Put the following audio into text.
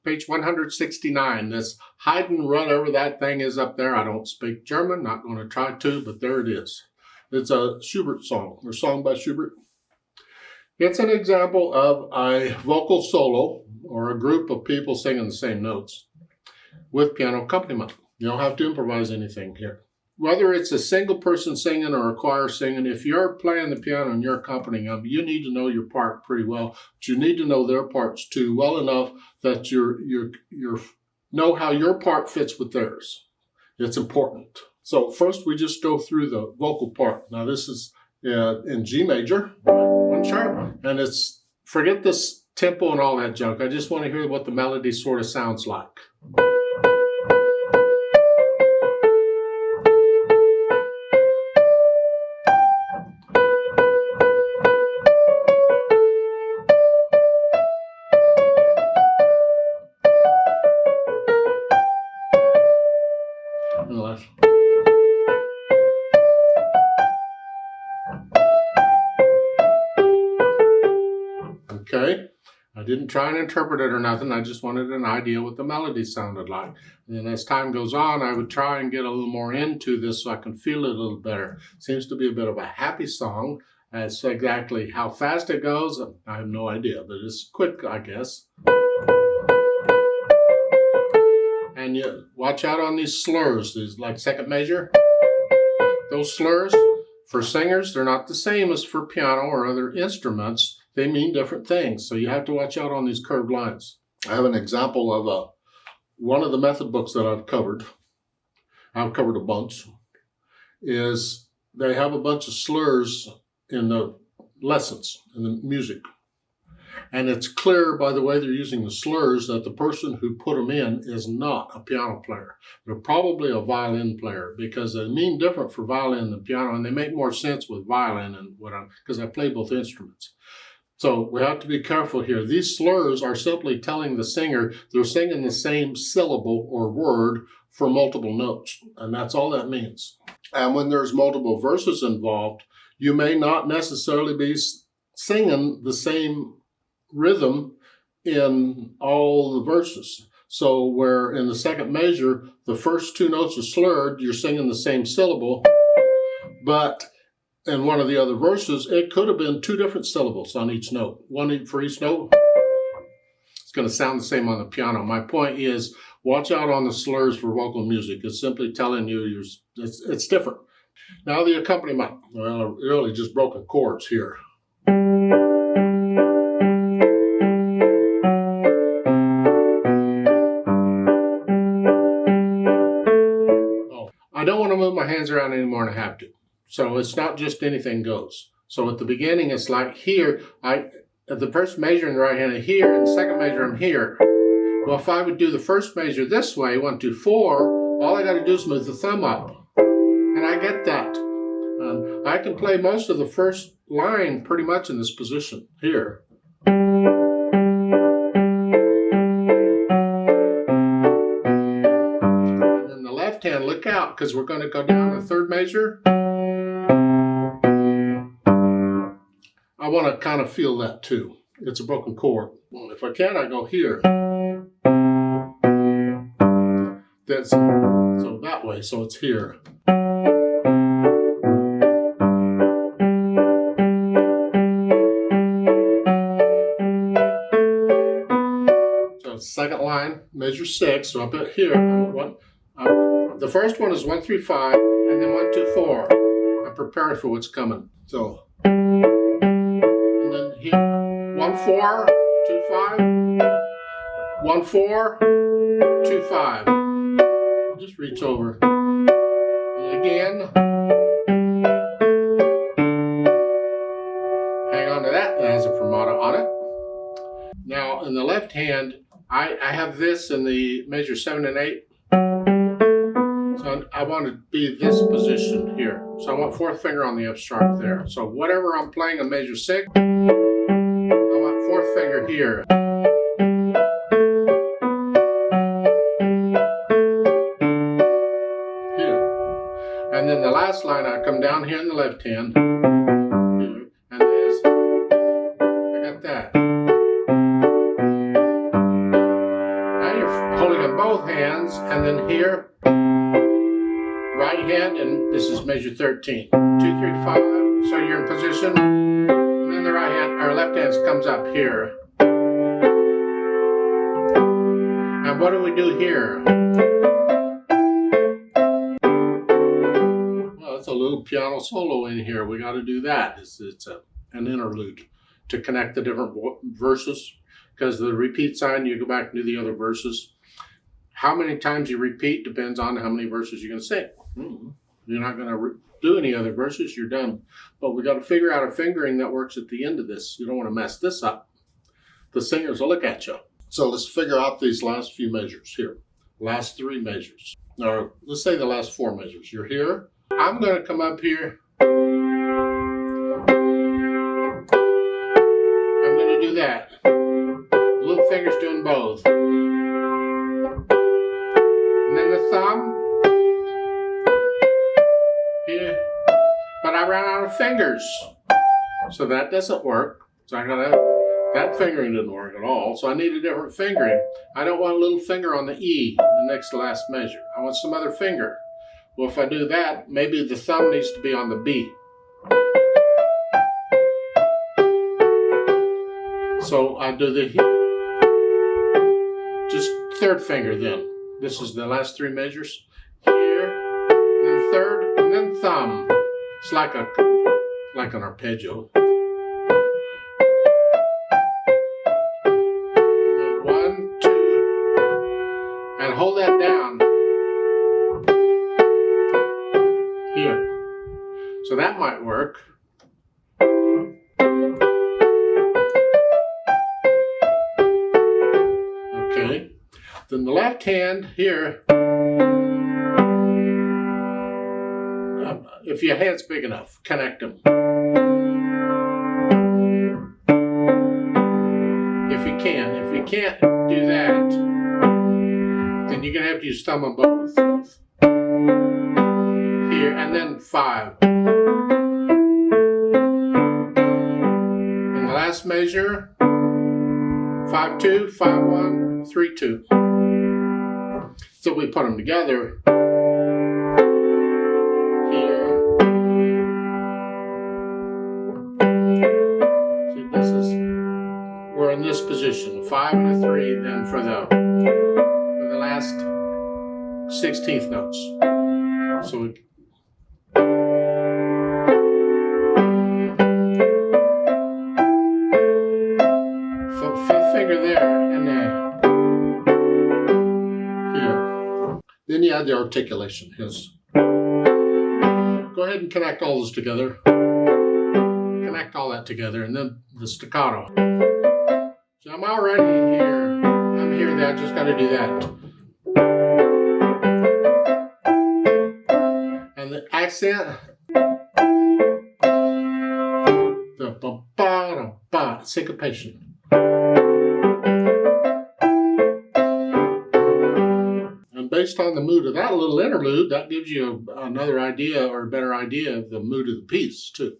Page 169, this Haydn, whatever that thing is up there. I don't speak German, not going to try to, but there it is. It's a Schubert song, or song by Schubert. It's an example of a vocal solo, or a group of people singing the same notes with piano accompaniment. You don't have to improvise anything here. Whether it's a single person singing or a choir singing, if you're playing the piano and you're accompanying them, you need to know your part pretty well. But you need to know their parts too well enough that you know how your part fits with theirs. It's important. So first we just go through the vocal part. Now this is in G major, 1 sharp, and it's, forget this tempo and all that junk. I just want to hear what the melody sort of sounds like. Okay, I didn't try and interpret it or nothing. I just wanted an idea what the melody sounded like. And then as time goes on, I would try and get a little more into this so I can feel it a little better. Seems to be a bit of a happy song. As exactly how fast it goes, I have no idea, but it's quick, I guess. And you watch out on these slurs, these like second measure. Those slurs, for singers, they're not the same as for piano or other instruments. They mean different things, so you have to watch out on these curved lines. I have an example of one of the method books that I've covered a bunch, is they have a bunch of slurs in the lessons, in the music. And it's clear by the way they're using the slurs that the person who put them in is not a piano player. They're probably a violin player, because they mean different for violin than piano, and they make more sense with violin and because I play both instruments. So we have to be careful here. These slurs are simply telling the singer they're singing the same syllable or word for multiple notes, and that's all that means. And when there's multiple verses involved, you may not necessarily be singing the same rhythm in all the verses. So where in the second measure, the first 2 notes are slurred, you're singing the same syllable, but in one of the other verses, it could have been 2 different syllables on each note, one for each note. It's going to sound the same on the piano. My point is, watch out on the slurs for vocal music. It's simply telling you it's different. Now the accompaniment, well, really just broken chords here. Oh, I don't want to move my hands around anymore than I have to. So it's not just anything goes. So at the beginning, it's like here, at the first measure in the right hand, here, and the second measure, I'm here. Well, if I would do the first measure this way, 1, 2, 4, all I got to do is move the thumb up. And I get that. I can play most of the first line pretty much in this position here. And then the left hand, look out, because we're going to go down the third measure. I want to kind of feel that too. It's a broken chord. Well, if I can, I go here. So that way, so it's here. So second line, measure 6, so up at here. The first one is 1, 3, 5, and then 1, 2, 4. I'm preparing for what's coming. So. 1, 4, 2, 5, 1, 4, 2, 5. Just reach over. And again. Hang on to that. It has a fermata on it. Now, in the left hand, I have this in the measure 7 and 8. So I want to be this position here. So I want 4th finger on the F sharp there. So whatever I'm playing in measure 6, 4th finger here. Here. And then the last line, I come down here in the left hand. Here. And this, I got that. both hands, and then here, right hand, and this is measure 13. 2, 3, 5, so you're in position, and then the right hand, or left hand comes up here. And what do we do here? Well, it's a little piano solo in here. We got to do that. It's an interlude to connect the different verses, because the repeat sign, you go back and do the other verses. How many times you repeat depends on how many verses you're going to sing. You're not going to do any other verses, you're done. But we got to figure out a fingering that works at the end of this. You don't want to mess this up. The singers will look at you. So let's figure out these last few measures here. Last 3 measures. Or let's say the last 4 measures. You're here. I'm going to come up here. I'm going to do that. Little finger's doing both. And then the thumb. Here. But I ran out of fingers. So that doesn't work. So I got that fingering didn't work at all. So I need a different fingering. I don't want a little finger on the E, the next to last measure. I want some other finger. Well, if I do that, maybe the thumb needs to be on the B. So I do the just 3rd finger then. This is the last 3 measures. Here, and then 3rd, and then thumb. It's like an arpeggio. 1, 2, and hold that down. Here. So that might work. Okay. Then the left hand here, if your hand's big enough, connect them. If you can. If you can't do that, then you're going to have to use thumb on both. Here, and then 5. And the last measure, 5, 2, 5, 1, 3, 2. So we put them together. Here. See, we're in this position, a 5 and a 3, then for the last 16th notes. So we fifth finger there, and here. Then you add the articulation. His. Go ahead and connect all those together. Connect all that together, and then the staccato. So I'm already here. I'm here. I just got to do that. And the accent. The ba-ba-da-ba, syncopation. Based on the mood of that little interlude, that gives you another idea or a better idea of the mood of the piece too.